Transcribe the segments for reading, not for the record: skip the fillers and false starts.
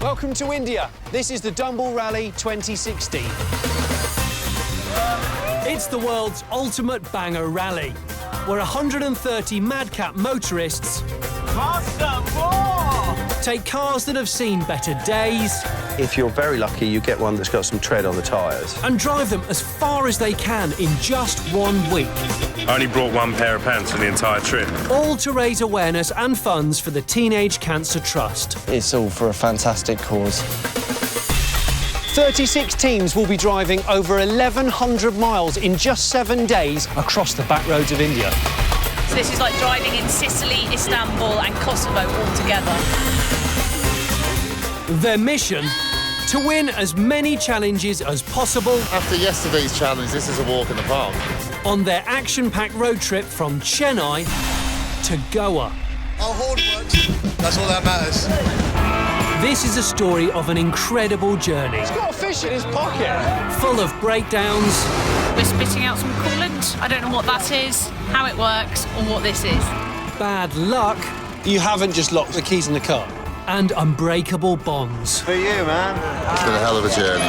Welcome to India. This is the Dumball Rally 2016. It's the world's ultimate banger rally, where 130 madcap motorists take cars that have seen better days. If you're very lucky, you get one that's got some tread on the tyres. And drive them as far as they can in just 1 week. I only brought one pair of pants for the entire trip. All to raise awareness and funds for the Teenage Cancer Trust. It's all for a fantastic cause. 36 teams will be driving over 1,100 miles in just 7 days across the back roads of India. So this is like driving in Sicily, Istanbul and Kosovo all together. Their mission? To win as many challenges as possible. After yesterday's challenge, this is a walk in the park. On their action-packed road trip from Chennai to Goa. Our horn works. That's all that matters. This is a story of an incredible journey. He's got a fish in his pocket. Full of breakdowns. We're spitting out some coolant. I don't know what that is, how it works, or what this is. Bad luck. You haven't just locked the keys in the car. And unbreakable bonds. For you, man. It's been a hell of a journey.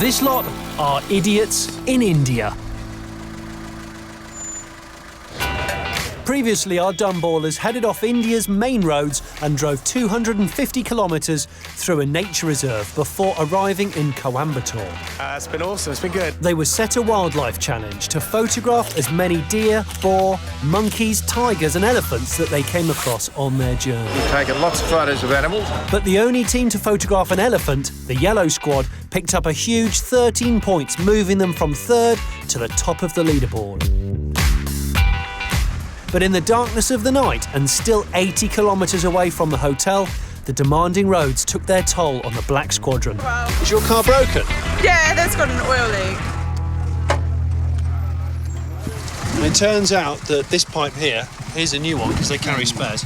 This lot are idiots in India. Previously, our Dumballers headed off India's main roads and drove 250 kilometres through a nature reserve before arriving in Coimbatore. It's been awesome, it's been good. They were set a wildlife challenge to photograph as many deer, boar, monkeys, tigers and elephants that they came across on their journey. We've taken lots of photos of animals. But the only team to photograph an elephant, the Yellow Squad, picked up a huge 13 points, moving them from third to the top of the leaderboard. But in the darkness of the night and still 80 kilometres away from the hotel, the demanding roads took their toll on the Black Squadron. Wow. Is your car broken? Yeah, that's got an oil leak. And it turns out that this pipe here, here's a new one because they carry spares,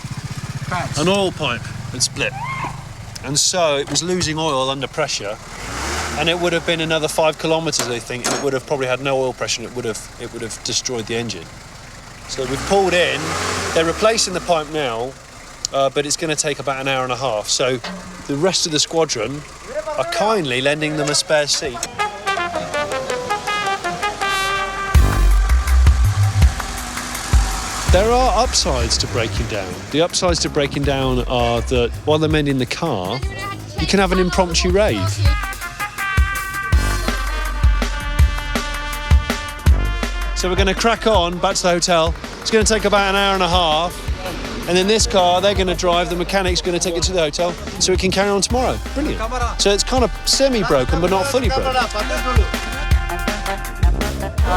an oil pipe had split. And so it was losing oil under pressure, and it would have been another 5 kilometres, I think, and it would have probably had no oil pressure and it would have destroyed the engine. So we've pulled in, they're replacing the pipe now, but it's going to take about an hour and a half. So the rest of the squadron are kindly lending them a spare seat. There are upsides to breaking down. The upsides to breaking down are that while they're mending the car, you can have an impromptu rave. So we're going to crack on back to the hotel. It's going to take about an hour and a half. And then this car, they're going to drive. The mechanic's going to take it to the hotel so it can carry on tomorrow. Brilliant. So it's kind of semi-broken, but not fully broken.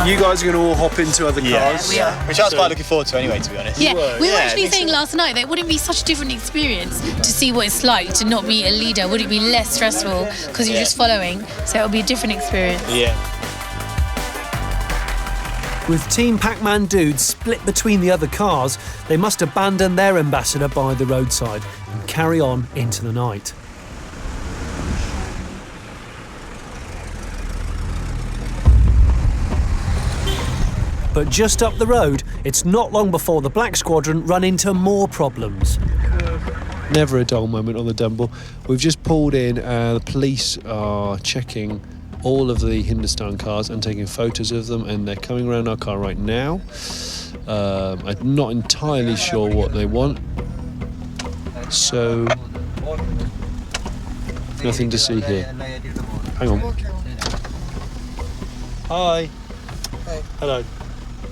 You guys are going to all hop into other cars. We are. Which I was quite looking forward to anyway, to be honest. Yeah, we were actually saying last night that it wouldn't be such a different experience to see what it's like to not be a leader. Would it be less stressful because you're just following? So it'll be a different experience. Yeah. With Team Pac-Man dudes split between the other cars, they must abandon their ambassador by the roadside and carry on into the night. But just up the road, it's not long before the Black Squadron run into more problems. Never a dull moment on the Dumball. We've just pulled in, the police are checking all of the Hindustan cars and taking photos of them, and they're coming around our car right now. I'm not entirely sure what they want. So, nothing to see here. Hang on. Hi. Hi. Hello.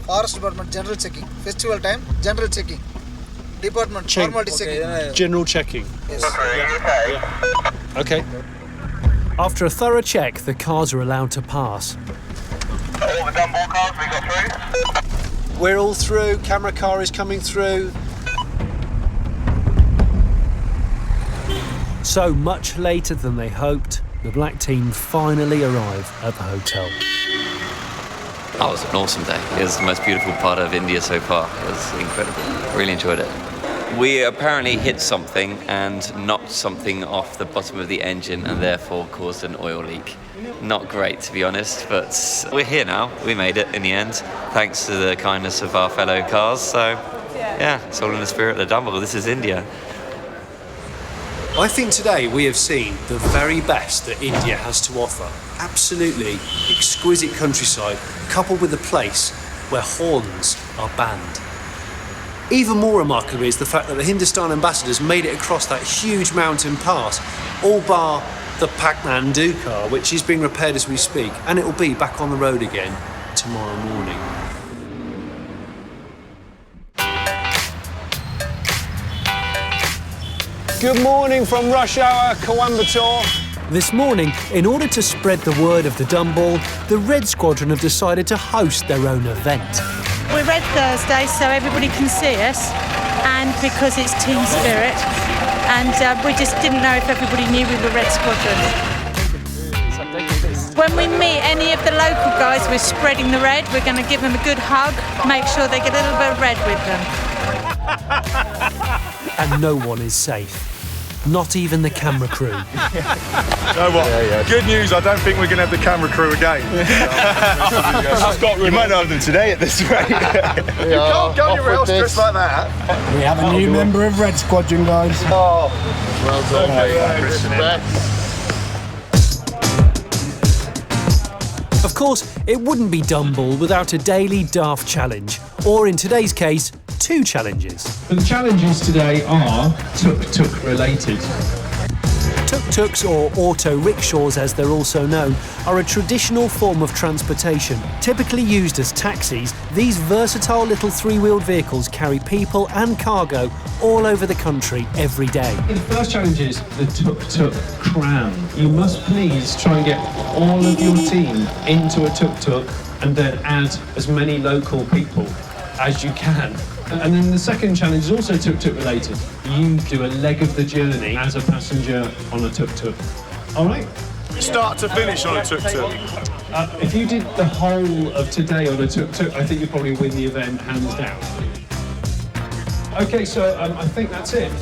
Forest Department, general checking. Festival time, general checking. Department, formality checking. General checking. Yes. Yeah. Okay. After a thorough check, the cars are allowed to pass. All the Dumball cars we got through? We're all through, camera car is coming through. So much later than they hoped, the black team finally arrive at the hotel. Oh, it was an awesome day. It was the most beautiful part of India so far. It was incredible. Really enjoyed it. We apparently hit something and knocked something off the bottom of the engine and therefore caused an oil leak. Not great, to be honest, but we're here now. We made it in the end, thanks to the kindness of our fellow cars. So, yeah, it's all in the spirit of the Dumball. This is India. I think today we have seen the very best that India has to offer. Absolutely exquisite countryside, coupled with a place where horns are banned. Even more remarkable is the fact that the Hindustan ambassadors made it across that huge mountain pass, all bar the Kathmandu car, which is being repaired as we speak, and it will be back on the road again tomorrow morning. Good morning from rush hour, Coimbatore. This morning, in order to spread the word of the Dumball, the Red Squadron have decided to host their own event. We're Red Thursday, so everybody can see us, and because it's team spirit, and we just didn't know if everybody knew we were Red Squadron. When we meet any of the local guys, we're spreading the red. We're going to give them a good hug, make sure they get a little bit of red with them. And no one is safe. Not even the camera crew. You know what? Good news, I don't think we're going to have the camera crew again. You might not have them today at this rate. You can't go anywhere else dressed like that. We have a new member of Red Squadron, guys. Oh, well done. Of course, it wouldn't be Dumball without a daily daft challenge, or in today's case, 2 challenges. The challenges today are tuk-tuk related. Tuk-tuks, or auto rickshaws as they're also known, are a traditional form of transportation. Typically used as taxis, these versatile little 3-wheeled vehicles carry people and cargo all over the country every day. The first challenge is the tuk-tuk cram. You must please try and get all of your team into a tuk-tuk and then add as many local people as you can. And then the second challenge is also tuk-tuk related. You do a leg of the journey as a passenger on a tuk-tuk. All right? Start to finish on a tuk-tuk. If you did the whole of today on a tuk-tuk, I think you'd probably win the event hands down. Okay, so I think that's it.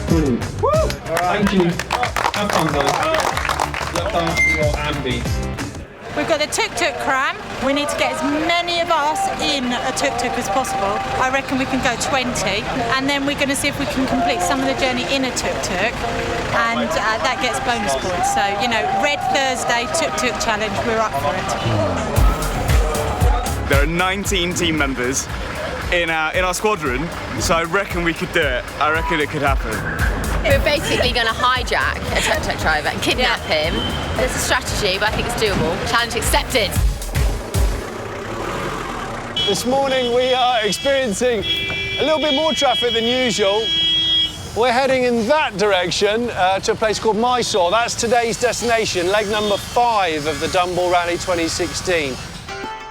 Brilliant. Woo! Thank you. Have fun, guys. Look after your ambi. We've got the tuk-tuk cram. We need to get as many of us in a tuk-tuk as possible. I reckon we can go 20. And then we're going to see if we can complete some of the journey in a tuk-tuk. And that gets bonus points. So, you know, Red Thursday tuk-tuk challenge, we're up for it. There are 19 team members in our squadron, so I reckon we could do it. I reckon it could happen. We're basically going to hijack a tuk-tuk driver and kidnap him. There's a strategy, but I think it's doable. Challenge accepted. This morning we are experiencing a little bit more traffic than usual. We're heading in that direction to a place called Mysore. That's today's destination, leg number 5 of the Dumball Rally 2016.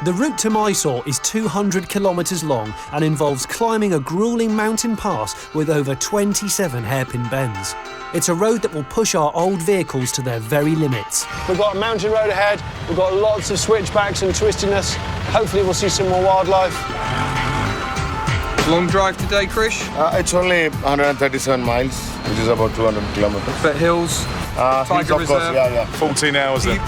The route to Mysore is 200 kilometres long and involves climbing a gruelling mountain pass with over 27 hairpin bends. It's a road that will push our old vehicles to their very limits. We've got a mountain road ahead, we've got lots of switchbacks and twistiness. Hopefully we'll see some more wildlife. Long drive today, Krish? It's only 137 miles, which is about 200 kilometers. But hills, Tiger hills, of course, Reserve. 14 hours then.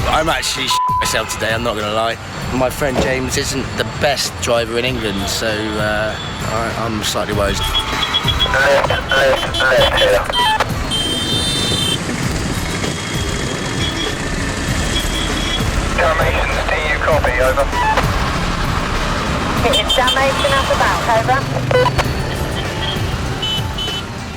I'm actually myself today, I'm not going to lie. My friend James isn't the best driver in England, so I'm slightly worried. Dalmatians, do you copy? Over. It's Dalmatian up about, over.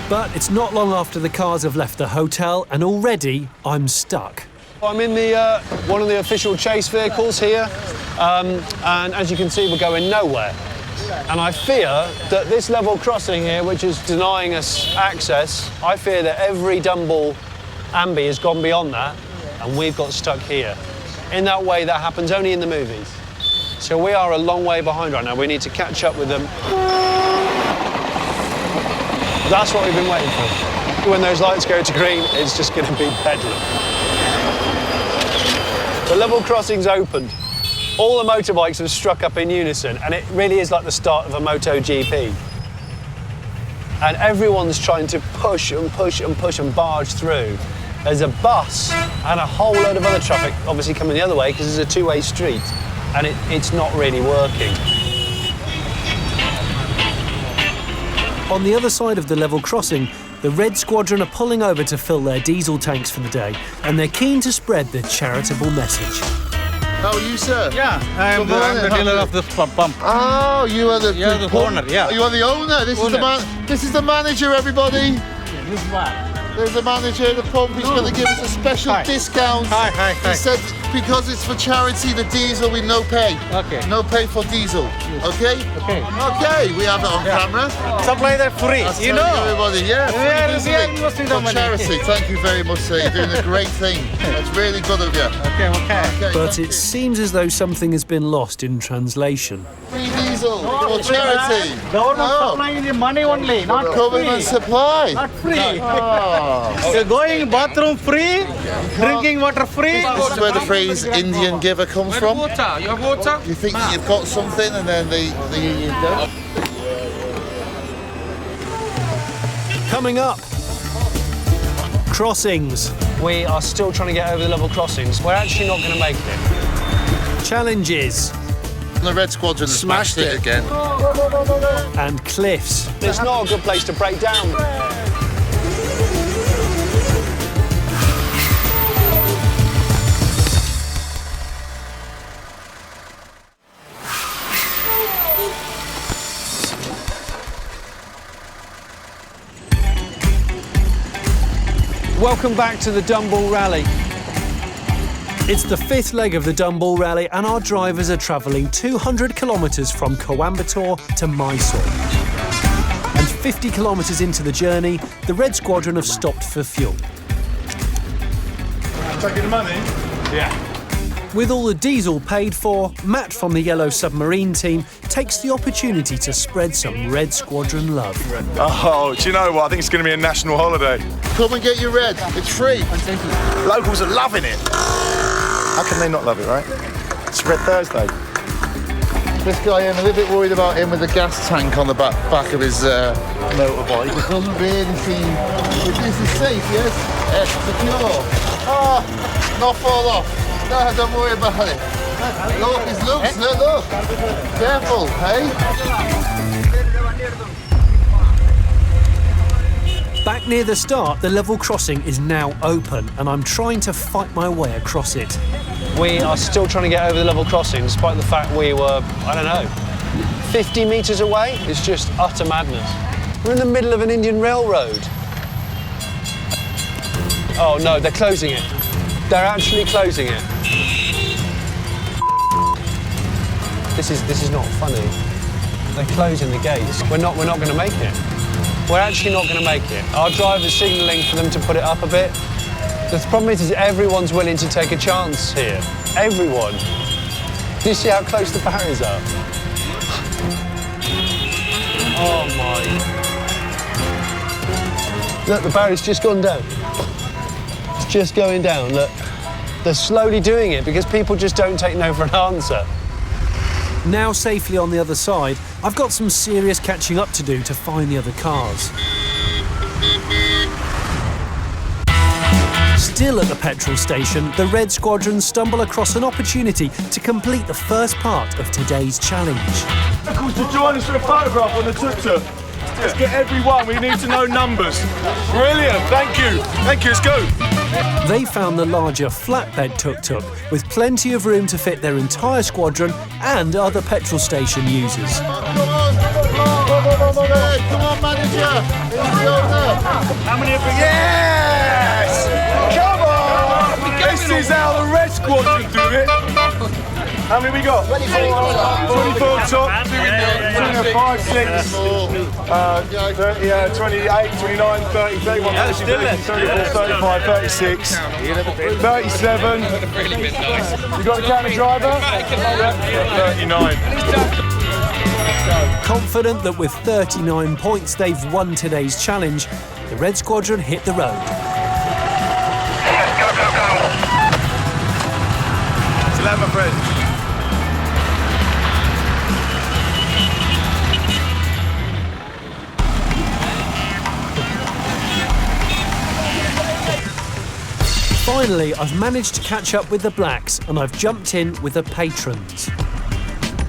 But it's not long after the cars have left the hotel and already I'm stuck. I'm in the one of the official chase vehicles here, and as you can see, we're going nowhere. And I fear that this level crossing here, which is denying us access, I fear that every Dumball ambi has gone beyond that, and we've got stuck here. In that way, that happens only in the movies. So we are a long way behind right now. We need to catch up with them. That's what we've been waiting for. When those lights go to green, it's just going to be bedlam. The level crossing's opened. All the motorbikes have struck up in unison, and it really is like the start of a MotoGP. And everyone's trying to push and push and push and barge through. There's a bus and a whole load of other traffic obviously coming the other way because it's a two-way street, and it's not really working. On the other side of the level crossing, the Red Squadron are pulling over to fill their diesel tanks for the day, and they're keen to spread the charitable message. How are you, sir? Yeah, I'm the dealer of this pump. Oh, you are the owner, yeah. You are the owner. This is the man. This is the manager, everybody. This is what? There's the manager of the pump. He's going to give us a special discount. Hi. He said because it's for charity, the diesel we no pay. Okay. No pay for diesel. Okay. Okay. We have it on camera. Supply that free. You know, everybody. Yeah. Free diesel for charity. Thank you very much, sir. You're doing a great thing. It's really good of you. Okay. But it seems as though something has been lost in translation. Free diesel for charity. Government supplying the money only, not government free. supply. Not free. Oh. You're going bathroom free, drinking water free. This is where the phrase Indian giver comes from. Water. You have water? You think you've got something and then you don't. Coming up, crossings. We are still trying to get over the level crossings. We're actually not going to make it. Challenges. The Red Squadron smashed it again. And cliffs. It's not a good place to break down. Welcome back to the Dumball Rally. It's the fifth leg of the Dumball Rally, and our drivers are travelling 200 kilometres from Coimbatore to Mysore. And 50 kilometres into the journey, the Red Squadron have stopped for fuel. Taking the money? Yeah. With all the diesel paid for, Matt from the Yellow Submarine team takes the opportunity to spread some Red Squadron love. Oh, do you know what? I think it's going to be a national holiday. Come and get your red. It's free. Locals are loving it. How can they not love it, right? It's Red Thursday. This guy, I'm a little bit worried about him with the gas tank on the back of his motorbike. It doesn't really seem... This is safe, yes? Yes, secure. Oh, not fall off. No, don't worry about it. Look, it's loose, look. Careful, hey? Back near the start, the level crossing is now open, and I'm trying to fight my way across it. We are still trying to get over the level crossing, despite the fact we were, 50 metres away. It's just utter madness. We're in the middle of an Indian railroad. Oh no, they're closing it. They're actually closing it. This is not funny. They're closing the gates. We're not going to make it. We're actually not going to make it. Our driver's signalling for them to put it up a bit. The problem is everyone's willing to take a chance here. Everyone. Do you see how close the barriers are? Oh my. Look, the barrier's just gone down. It's just going down, look. They're slowly doing it because people just don't take no for an answer. Now safely on the other side, I've got some serious catching up to do to find the other cars. Still at the petrol station, the Red Squadron stumble across an opportunity to complete the first part of today's challenge. Locals to join us for a photograph on the tuk-tuk. Let's get everyone, we need to know numbers. Brilliant, thank you, let's go. They found the larger flatbed tuk-tuk with plenty of room to fit their entire squadron and other petrol station users. Come on, manager. How many have we got? Yes! Come on! This is how the Red Squadron do it. How many we got? 24 top, 5, 6, 28, 29, 30, 31, 32, 34, 35, 36, 37. You got the counter driver? 39. Confident that with 39 points they've won today's challenge, the Red Squadron hit the road. Still have my friend. Finally, I've managed to catch up with the Blacks and I've jumped in with the patrons.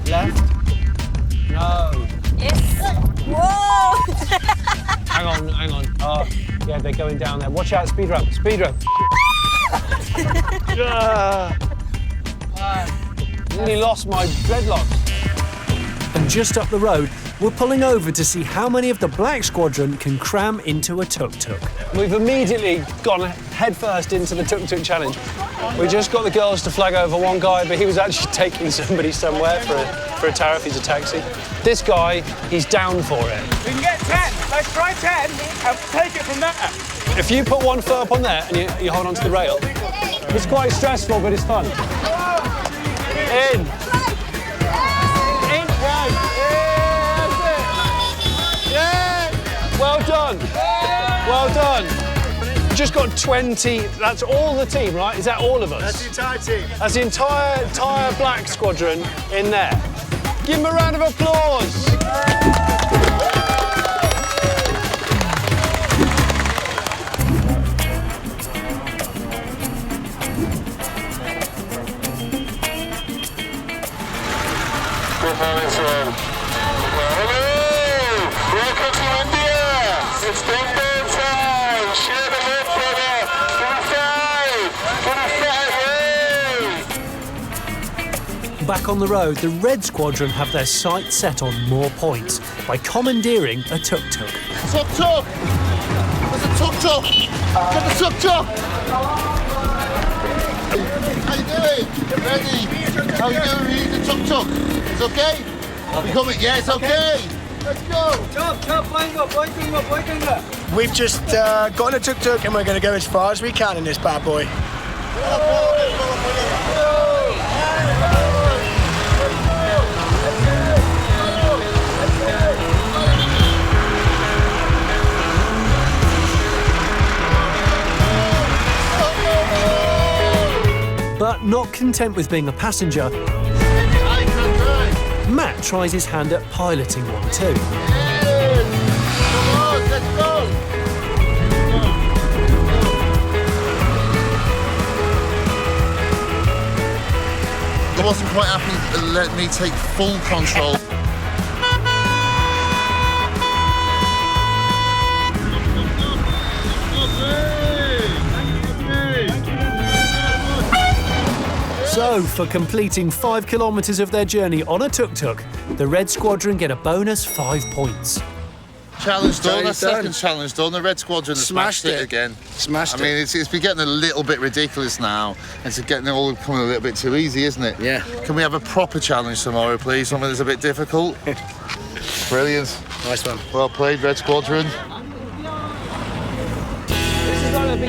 Left? No. Yes. Whoa! Hang on. Oh, yeah, they're going down there. Watch out, speed ramp. Nearly lost my dreadlocks. And just up the road, we're pulling over to see how many of the Black Squadron can cram into a tuk-tuk. We've immediately gone headfirst into the tuk-tuk challenge. We just got the girls to flag over one guy, but he was actually taking somebody somewhere for a tariff. He's a taxi. This guy, he's down for it. We can get 10. Let's try 10 and take it from there. If you put one foot up on there and you hold onto the rail, it's quite stressful, but it's fun. In. Well done. Just got 20. That's all the team, right? Is that all of us? That's the entire team. That's the entire Black Squadron in there. Give them a round of applause. Good morning, sir. Welcome to India. It's Dumball time. Share the love, brother. 25. Back on the road, the Red Squadron have their sights set on more points by commandeering a tuk-tuk. Tuk-tuk. There's a tuk-tuk. Get the tuk-tuk. How you doing? Ready? How you doing? We need the tuk-tuk. It's okay? You coming? Yeah, it's okay. Let's go. We've just got a tuk-tuk and we're going to go as far as we can in this bad boy. But not content with being a passenger, Matt tries his hand at piloting one too. Come on, let's go. I wasn't quite happy to let me take full control. So, for completing 5 kilometres of their journey on a tuk-tuk, the Red Squadron get a bonus 5 points. Challenge done. Second challenge done. The Red Squadron has smashed it again. Smashed it. I mean, it's been getting a little bit ridiculous now. It's getting all becoming a little bit too easy, isn't it? Yeah. Can we have a proper challenge tomorrow, please? Something that's a bit difficult. Brilliant. Nice one. Well played, Red Squadron.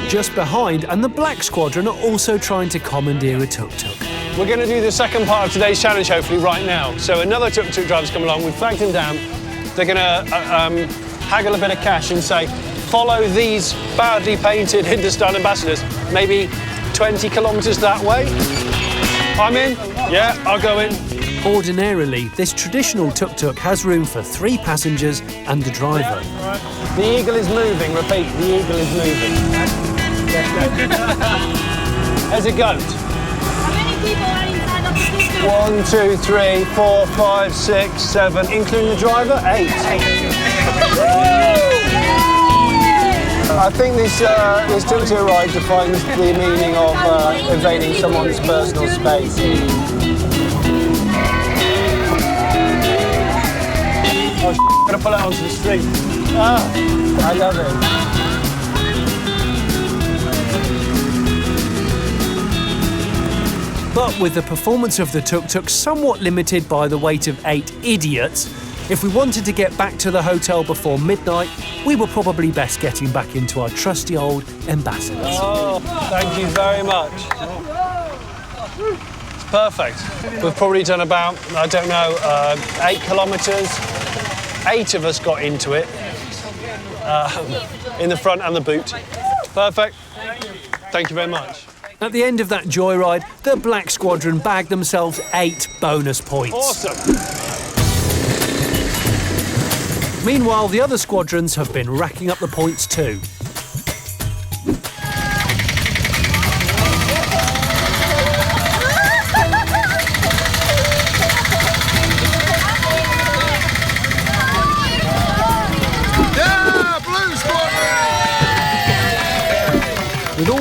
Just behind, and the Black Squadron are also trying to commandeer a tuk-tuk. We're going to do the second part of today's challenge, hopefully, right now. So another tuk-tuk driver's come along. We've flagged him down. They're going to haggle a bit of cash and say, follow these badly painted Hindustan ambassadors, maybe 20 kilometres that way. I'm in. Yeah, I'll go in. Ordinarily, this traditional tuk-tuk has room for 3 passengers and the driver. The eagle is moving. Repeat, the eagle is moving. There's a goat. How many people are inside of the tuk-tuk? 1, 2, 3, 4, 5, 6, 7, including the driver, 8. I think this tuk-tuk ride defines the meaning of invading someone's personal space. Oh, I'm gonna pull it onto the street. Ah, I love it. But with the performance of the tuk-tuk somewhat limited by the weight of 8 idiots, if we wanted to get back to the hotel before midnight, we were probably best getting back into our trusty old ambassadors. Oh, thank you very much. It's perfect. We've probably done about, I don't know, 8 kilometres. 8 of us got into it, in the front and the boot. Perfect. Thank you very much. At the end of that joyride, the Black Squadron bagged themselves 8 bonus points. Awesome. Meanwhile, the other squadrons have been racking up the points too.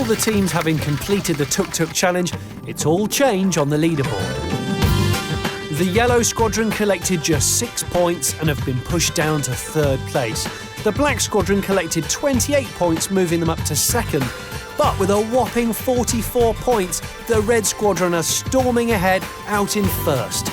all the teams having completed the tuk-tuk challenge, it's all change on the leaderboard. The yellow squadron collected just 6 points and have been pushed down to 3rd place. The black squadron collected 28 points, moving them up to 2nd. But with a whopping 44 points, the red squadron are storming ahead out in 1st.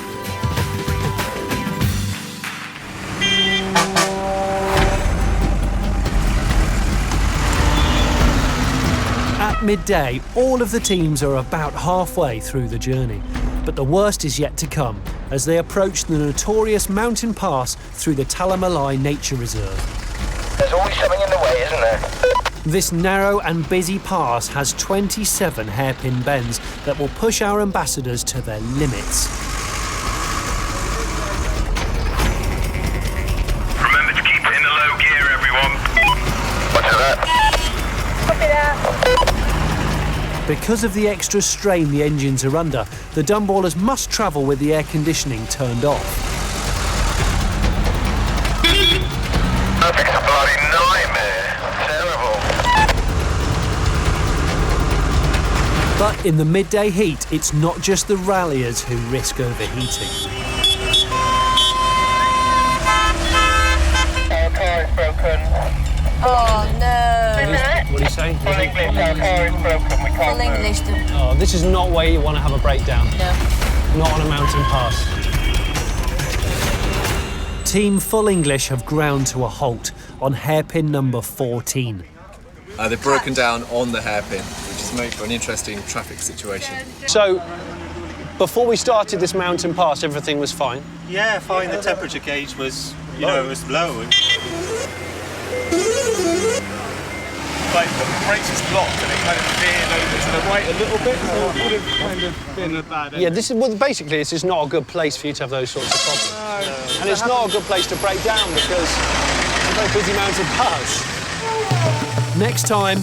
At midday, all of the teams are about halfway through the journey. But the worst is yet to come as they approach the notorious mountain pass through the Talamalai Nature Reserve. There's always something in the way, isn't there? This narrow and busy pass has 27 hairpin bends that will push our ambassadors to their limits. Remember to keep it in the low gear, everyone. What's that? Copy that. Because of the extra strain the engines are under, the Dumballers must travel with the air conditioning turned off. It's a bloody nightmare. Terrible. But in the midday heat, it's not just the ralliers who risk overheating. Our car is broken. Oh no. What do you say? Full English, our car is broken. We can't Full English. Oh, this is not where you want to have a breakdown. No. Not on a mountain pass. Team Full English have ground to a halt on hairpin number 14. They've broken down on the hairpin, which has made for an interesting traffic situation. So, before we started this mountain pass, everything was fine? Yeah, fine. The temperature gauge was, it was low. Like the brakes is locked and it kind of veered over to the right a little bit, so it would have kind of been a bad end. Yeah, basically this is not a good place for you to have those sorts of problems. No. And it's not a good place to break down because it's a very busy mountain pass. Next time,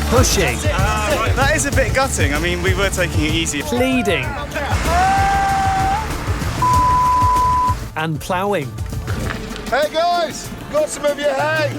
pushing. Right, that is a bit gutting. I mean, we were taking it easy. Pleading. And ploughing. Hey guys, got some of your hay.